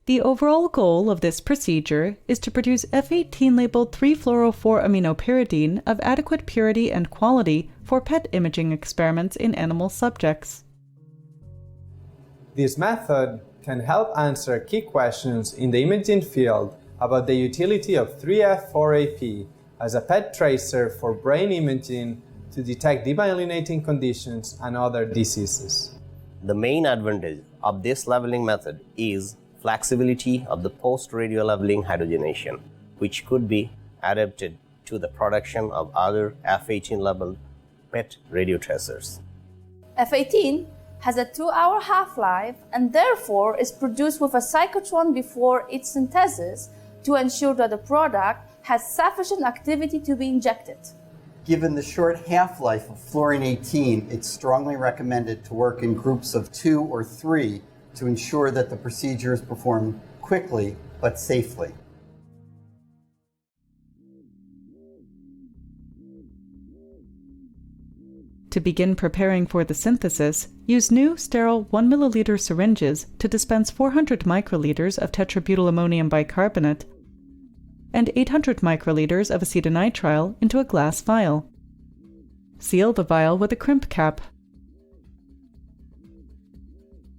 The overall goal of this procedure is to produce F18-labeled 3-fluoro-4-aminopyridine of adequate purity and quality for PET imaging experiments in animal subjects. This method can help answer key questions in the imaging field about the utility of 3F4AP as a PET tracer for brain imaging to detect demyelinating conditions and other diseases. The main advantage of this leveling method is flexibility of the post-radio leveling hydrogenation, which could be adapted to the production of other F18-labeled PET radio tracers. F18 has a 2-hour half-life and therefore is produced with a cyclotron before its synthesis to ensure that the product has sufficient activity to be injected. Given the short half-life of fluorine-18, it's strongly recommended to work in groups of 2 or 3 to ensure that the procedure is performed quickly but safely. To begin preparing for the synthesis, use new sterile 1 ml syringes to dispense 400 microliters of tetrabutylammonium bicarbonate and 800 microliters of acetonitrile into a glass vial. Seal the vial with a crimp cap.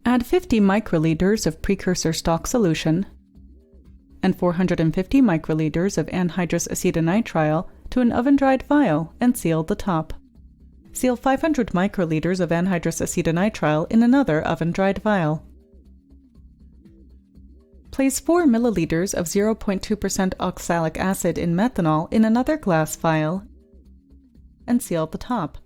Add 50 microliters of precursor stock solution and 450 microliters of anhydrous acetonitrile to an oven-dried vial and seal the top. Seal 500 microliters of anhydrous acetonitrile in another oven-dried vial. Place 4 milliliters of 0.2% oxalic acid in methanol in another glass vial and seal the top.